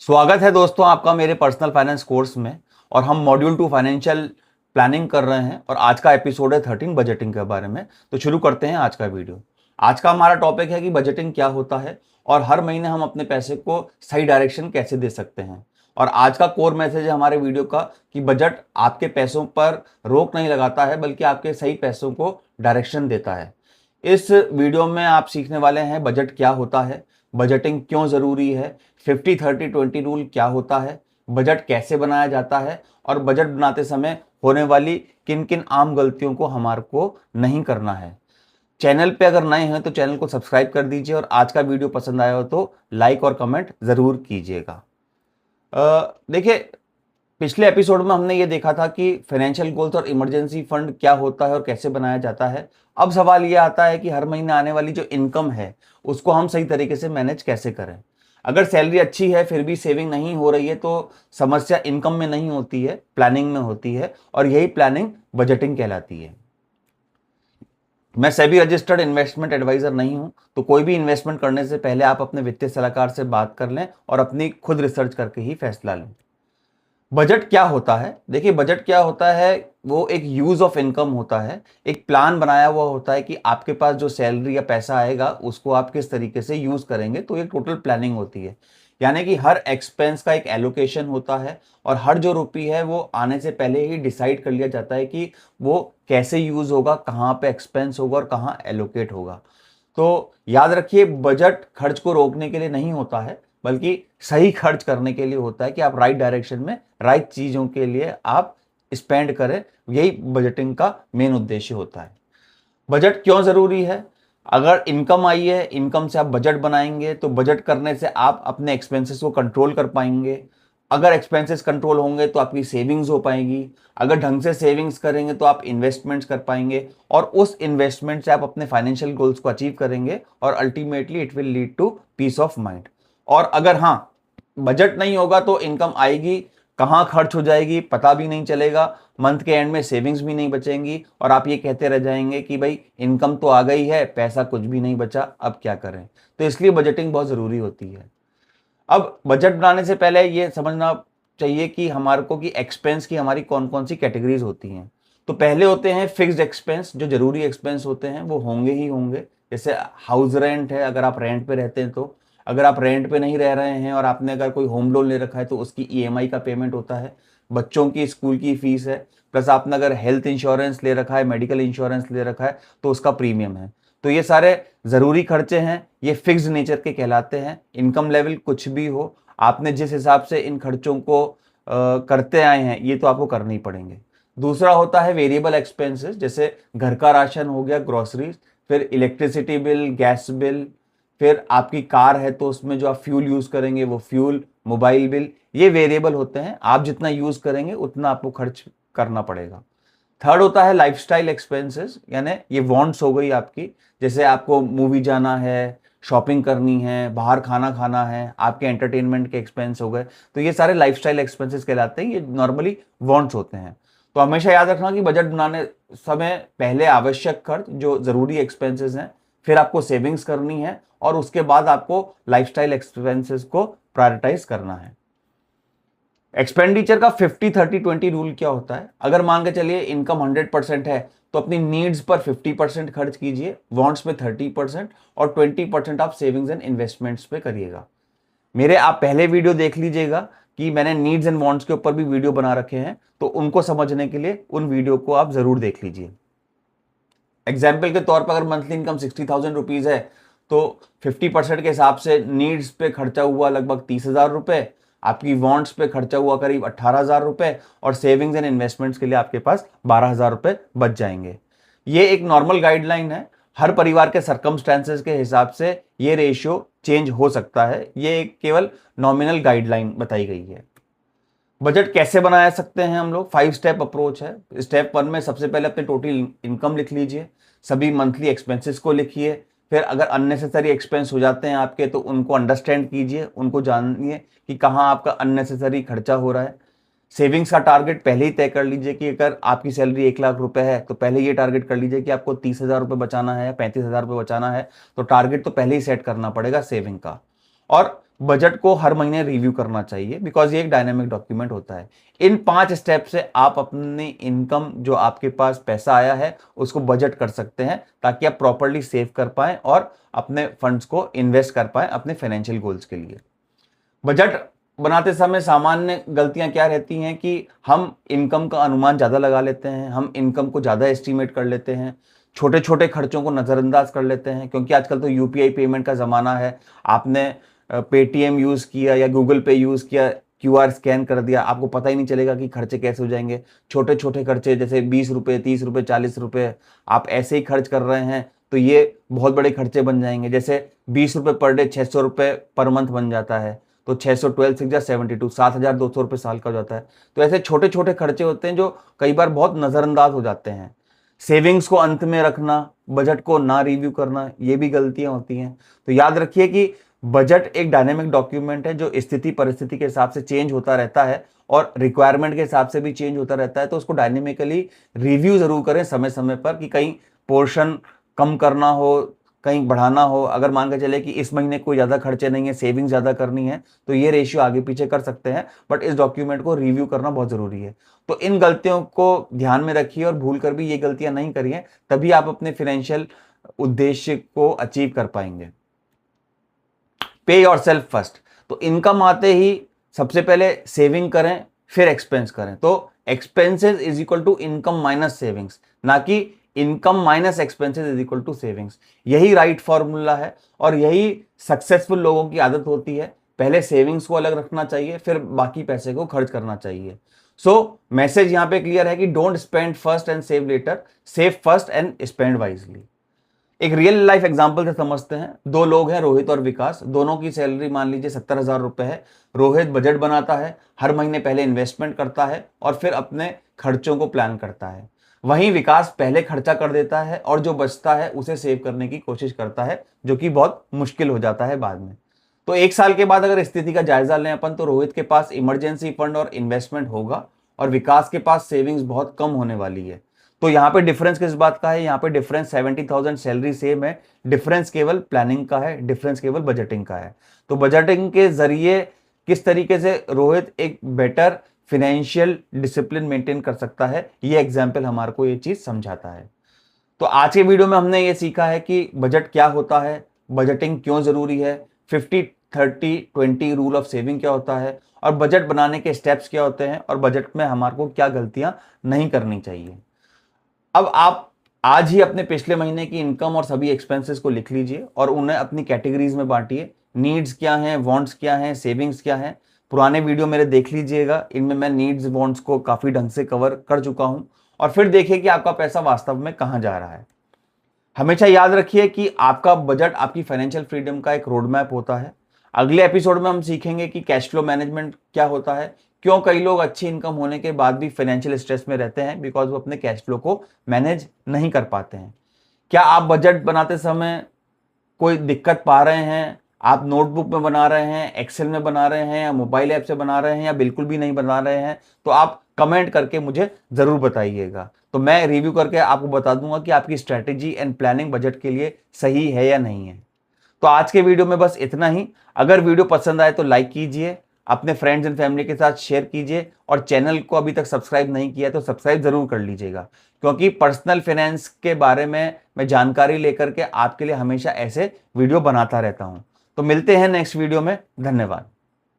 स्वागत है दोस्तों आपका मेरे पर्सनल फाइनेंस कोर्स में। और हम मॉड्यूल 2 फाइनेंशियल प्लानिंग कर रहे हैं और आज का एपिसोड है 13 बजटिंग के बारे में। तो शुरू करते हैं आज का वीडियो। आज का हमारा टॉपिक है कि बजटिंग क्या होता है और हर महीने हम अपने पैसे को सही डायरेक्शन कैसे दे सकते हैं। और आज का कोर मैसेज है हमारे वीडियो का कि बजट आपके पैसों पर रोक नहीं लगाता है बल्कि आपके सही पैसों को डायरेक्शन देता है। इस वीडियो में आप सीखने वाले हैं बजट क्या होता है, बजटिंग क्यों ज़रूरी है, 50-30-20 रूल क्या होता है, बजट कैसे बनाया जाता है और बजट बनाते समय होने वाली किन किन आम गलतियों को हमारे को नहीं करना है। चैनल पे अगर नए हैं तो चैनल को सब्सक्राइब कर दीजिए और आज का वीडियो पसंद आया हो तो लाइक और कमेंट ज़रूर कीजिएगा। देखिए, पिछले एपिसोड में हमने ये देखा था कि फाइनेंशियल गोल्स और इमरजेंसी फंड क्या होता है और कैसे बनाया जाता है। अब सवाल ये आता है कि हर महीने आने वाली जो इनकम है उसको हम सही तरीके से मैनेज कैसे करें। अगर सैलरी अच्छी है फिर भी सेविंग नहीं हो रही है तो समस्या इनकम में नहीं होती है, प्लानिंग में होती है और यही प्लानिंग बजटिंग कहलाती है। मैं सेबी रजिस्टर्ड इन्वेस्टमेंट एडवाइजर नहीं हूं, तो कोई भी इन्वेस्टमेंट करने से पहले आप अपने वित्तीय सलाहकार से बात कर लें और अपनी खुद रिसर्च करके ही फैसला लें। बजट क्या होता है? देखिए, बजट क्या होता है, वो एक यूज ऑफ इनकम होता है। एक प्लान बनाया हुआ होता है कि आपके पास जो सैलरी या पैसा आएगा उसको आप किस तरीके से यूज करेंगे, तो एक टोटल प्लानिंग होती है। यानी कि हर एक्सपेंस का एक एलोकेशन होता है और हर जो रुपी है वो आने से पहले ही डिसाइड कर लिया जाता है कि वो कैसे यूज होगा, कहाँ पे एक्सपेंस होगा और कहाँ एलोकेट होगा। तो याद रखिए, बजट खर्च को रोकने के लिए नहीं होता है बल्कि सही खर्च करने के लिए होता है कि आप राइट डायरेक्शन में राइट चीजों के लिए आप स्पेंड करें। यही बजटिंग का मेन उद्देश्य होता है। बजट क्यों जरूरी है? अगर इनकम आई है, इनकम से आप बजट बनाएंगे तो बजट करने से आप अपने एक्सपेंसेस को कंट्रोल कर पाएंगे। अगर एक्सपेंसेस कंट्रोल होंगे तो आपकी सेविंग्स हो पाएगी। अगर ढंग से सेविंग्स करेंगे तो आप इन्वेस्टमेंट्स कर पाएंगे और उस इन्वेस्टमेंट से आप अपने फाइनेंशियल गोल्स को अचीव करेंगे और ultimately it will lead to peace of mind. और अगर हाँ, बजट नहीं होगा तो इनकम आएगी, कहाँ खर्च हो जाएगी पता भी नहीं चलेगा, मंथ के एंड में सेविंग्स भी नहीं बचेंगी और आप ये कहते रह जाएंगे कि भाई इनकम तो आ गई है, पैसा कुछ भी नहीं बचा, अब क्या करें। तो इसलिए बजटिंग बहुत ज़रूरी होती है। अब बजट बनाने से पहले ये समझना चाहिए कि हमारे को कि एक्सपेंस की हमारी कौन कौन सी कैटेगरीज होती हैं। तो पहले होते हैं फिक्स्ड एक्सपेंस, जो जरूरी एक्सपेंस होते हैं वो होंगे ही होंगे। जैसे हाउस रेंट है, अगर आप रेंट पे रहते हैं तो। अगर आप रेंट पे नहीं रह रहे हैं और आपने अगर कोई होम लोन ले रखा है तो उसकी ईएमआई का पेमेंट होता है। बच्चों की स्कूल की फीस है, प्लस आपने अगर हेल्थ इंश्योरेंस ले रखा है, मेडिकल इंश्योरेंस ले रखा है तो उसका प्रीमियम है। तो ये सारे ज़रूरी खर्चे हैं, ये फिक्स्ड नेचर के कहलाते हैं। इनकम लेवल कुछ भी हो, आपने जिस हिसाब से इन खर्चों को करते आए हैं ये तो आपको करने ही पड़ेंगे। दूसरा होता है वेरिएबल एक्सपेंसेस, जैसे घर का राशन हो गया, ग्रोसरीज, फिर इलेक्ट्रिसिटी बिल, गैस बिल, फिर आपकी कार है तो उसमें जो आप फ्यूल यूज़ करेंगे वो फ्यूल, मोबाइल बिल, ये वेरिएबल होते हैं। आप जितना यूज़ करेंगे उतना आपको खर्च करना पड़ेगा। थर्ड होता है लाइफस्टाइल एक्सपेंसेस, यानी ये वांट्स हो गई आपकी। जैसे आपको मूवी जाना है, शॉपिंग करनी है, बाहर खाना खाना है, आपके एंटरटेनमेंट के एक्सपेंस हो गए, तो ये सारे लाइफस्टाइल एक्सपेंसेस कहलाते हैं। ये नॉर्मली वांट्स होते हैं। तो हमेशा याद रखना कि बजट बनाने समय पहले आवश्यक खर्च जो जरूरी एक्सपेंसेस हैं, फिर आपको सेविंग्स करनी है और उसके बाद आपको लाइफस्टाइल एक्सपेंसेस को प्रायोरिटाइज करना है। एक्सपेंडिचर का 50-30-20 रूल क्या होता है? अगर मान के चलिए इनकम 100% है तो अपनी नीड्स पर 50% खर्च कीजिए, वांट्स पे 30% और 20% आप सेविंग्स एंड इन्वेस्टमेंट्स पे करिएगा। मेरे आप पहले वीडियो देख लीजिएगा कि मैंने नीड्स एंड वांट्स के ऊपर भी वीडियो बना रखे हैं, तो उनको समझने के लिए उन वीडियो को आप जरूर देख लीजिए। एग्जाम्पल के तौर पर अगर मंथली इनकम 60,000 रुपीज है तो 50% के हिसाब से नीड्स पे खर्चा हुआ लगभग 30,000 रुपए, आपकी वांट्स पे खर्चा हुआ करीब 18,000 रुपए और सेविंग्स एंड इन्वेस्टमेंट्स के लिए आपके पास 12,000 रुपए बच जाएंगे। ये एक नॉर्मल गाइडलाइन है। हर परिवार के सर्कमस्टेंसेस के हिसाब से ये रेशियो चेंज हो सकता है। ये एक केवल नॉमिनल गाइडलाइन बताई गई है। बजट कैसे बनाया सकते हैं हम लोग? 5 स्टेप अप्रोच है। स्टेप 1 में सबसे पहले अपने टोटल इनकम लिख लीजिए, सभी मंथली एक्सपेंसेस को लिखिए, फिर अगर अननेसेसरी एक्सपेंस हो जाते हैं आपके तो उनको अंडरस्टैंड कीजिए, उनको जानिए कि कहाँ आपका अननेसेसरी खर्चा हो रहा है। सेविंग्स का टारगेट पहले ही तय कर लीजिए कि अगर आपकी सैलरी 1 लाख रुपए है तो पहले ये टारगेट कर लीजिए कि आपको 30,000 रुपये बचाना है या 35,000 रुपये बचाना है। तो टारगेट तो पहले ही सेट करना पड़ेगा सेविंग का। और बजट को हर महीने रिव्यू करना चाहिए, बिकॉज ये एक डायनामिक डॉक्यूमेंट होता है। इन 5 स्टेप से आप अपनी इनकम, जो आपके पास पैसा आया है, उसको बजट कर सकते हैं, ताकि आप प्रॉपर्ली सेव कर पाएं और अपने फंड्स को इन्वेस्ट कर पाएं अपने फाइनेंशियल गोल्स के लिए। बजट बनाते समय सामान्य गलतियां क्या रहती हैं कि हम इनकम का अनुमान ज़्यादा लगा लेते हैं, हम इनकम को ज़्यादा एस्टिमेट कर लेते हैं, छोटे छोटे खर्चों को नज़रअंदाज कर लेते हैं, क्योंकि आजकल तो यूपीआई पेमेंट का ज़माना है। आपने पेटीएम यूज़ किया या गूगल पे यूज़ किया, क्यूआर स्कैन कर दिया, आपको पता ही नहीं चलेगा कि खर्चे कैसे हो जाएंगे। छोटे छोटे खर्चे जैसे 20 रुपये, 30 रुपये, 40 रुपये आप ऐसे ही खर्च कर रहे हैं तो ये बहुत बड़े खर्चे बन जाएंगे। जैसे 20 रुपये पर डे 600 रुपये पर मंथ बन जाता है, तो 612 6 72 7,200 रुपये साल का हो जाता है। तो ऐसे छोटे छोटे खर्चे होते हैं जो कई बार बहुत नज़रअंदाज हो जाते हैं। सेविंग्स को अंत में रखना, बजट को ना रिव्यू करना, ये भी गलतियां होती हैं। तो याद रखिए कि बजट एक डायनेमिक डॉक्यूमेंट है जो स्थिति परिस्थिति के हिसाब से चेंज होता रहता है और रिक्वायरमेंट के हिसाब से भी चेंज होता रहता है। तो उसको डायनेमिकली रिव्यू जरूर करें समय समय पर, कि कहीं पोर्शन कम करना हो, कहीं बढ़ाना हो। अगर मान के चले कि इस महीने कोई ज़्यादा खर्चे नहीं है, सेविंग ज़्यादा करनी है, तो ये रेशियो आगे पीछे कर सकते हैं, बट इस डॉक्यूमेंट को रिव्यू करना बहुत ज़रूरी है। तो इन गलतियों को ध्यान में रखिए और भूल कर भी ये गलतियां नहीं करिए, तभी आप अपने फाइनेंशियल उद्देश्य को अचीव कर पाएंगे। पे योरसेल्फ फर्स्ट। तो इनकम आते ही सबसे पहले सेविंग करें, फिर एक्सपेंस करें। तो expenses is equal to income minus savings, ना कि income minus expenses is equal to savings. यही राइट फॉर्मूला है और यही सक्सेसफुल लोगों की आदत होती है। पहले सेविंग्स को अलग रखना चाहिए, फिर बाकी पैसे को खर्च करना चाहिए। सो मैसेज यहां पे क्लियर है कि don't spend first and save later, save first and spend wisely. एक रियल लाइफ एग्जांपल से समझते हैं। दो लोग हैं, रोहित और विकास। दोनों की सैलरी मान लीजिए 70,000 रुपए है। रोहित बजट बनाता है, हर महीने पहले इन्वेस्टमेंट करता है और फिर अपने खर्चों को प्लान करता है। वहीं विकास पहले खर्चा कर देता है और जो बचता है उसे सेव करने की कोशिश करता है, जो कि बहुत मुश्किल हो जाता है बाद में। तो 1 साल के बाद अगर स्थिति का जायजा लें अपन, तो रोहित के पास इमरजेंसी फंड और इन्वेस्टमेंट होगा और विकास के पास सेविंग्स बहुत कम होने वाली है। तो यहाँ पे डिफरेंस किस बात का है? यहाँ पे डिफरेंस 70,000 सैलरी सेम है, डिफरेंस केवल प्लानिंग का है, डिफरेंस केवल बजटिंग का है। तो बजटिंग के जरिए किस तरीके से रोहित एक बेटर फाइनेंशियल डिसिप्लिन मेंटेन कर सकता है, ये एग्जाम्पल हमारे को ये चीज समझाता है। तो आज के वीडियो में हमने ये सीखा है कि बजट क्या होता है, बजटिंग क्यों जरूरी है, 50-30-20 रूल ऑफ सेविंग क्या होता है, और बजट बनाने के स्टेप्स क्या होते हैं, और बजट में हमारे को क्या गलतियां नहीं करनी चाहिए। अब आप आज ही अपने पिछले महीने की इनकम और सभी एक्सपेंसेस को लिख लीजिए और उन्हें अपनी कैटेगरीज में बांटिए। नीड्स क्या हैं, वांट्स क्या हैं, सेविंग्स क्या हैं। पुराने वीडियो मेरे देख लीजिएगा, इनमें मैं नीड्स वांट्स को काफ़ी ढंग से कवर कर चुका हूं। और फिर देखिए कि आपका पैसा वास्तव में कहाँ जा रहा है। हमेशा याद रखिए कि आपका बजट आपकी फाइनेंशियल फ्रीडम का एक रोड मैप होता है। अगले एपिसोड में हम सीखेंगे कि कैश फ्लो मैनेजमेंट क्या होता है, क्यों कई लोग अच्छी इनकम होने के बाद भी फाइनेंशियल स्ट्रेस में रहते हैं, बिकॉज वो अपने कैश फ्लो को मैनेज नहीं कर पाते हैं। क्या आप बजट बनाते समय कोई दिक्कत पा रहे हैं? आप नोटबुक में बना रहे हैं, एक्सेल में बना रहे हैं, या मोबाइल ऐप से बना रहे हैं, या बिल्कुल भी नहीं बना रहे हैं? तो आप कमेंट करके मुझे जरूर बताइएगा, तो मैं रिव्यू करके आपको बता दूंगा कि आपकी स्ट्रैटेजी एंड प्लानिंग बजट के लिए सही है या नहीं है। तो आज के वीडियो में बस इतना ही। अगर वीडियो पसंद आए तो लाइक कीजिए, अपने फ्रेंड्स एंड फैमिली के साथ शेयर कीजिए, और चैनल को अभी तक सब्सक्राइब नहीं किया तो सब्सक्राइब जरूर कर लीजिएगा, क्योंकि पर्सनल फाइनेंस के बारे में मैं जानकारी लेकर के आपके लिए हमेशा ऐसे वीडियो बनाता रहता हूं। तो मिलते हैं नेक्स्ट वीडियो में। धन्यवाद।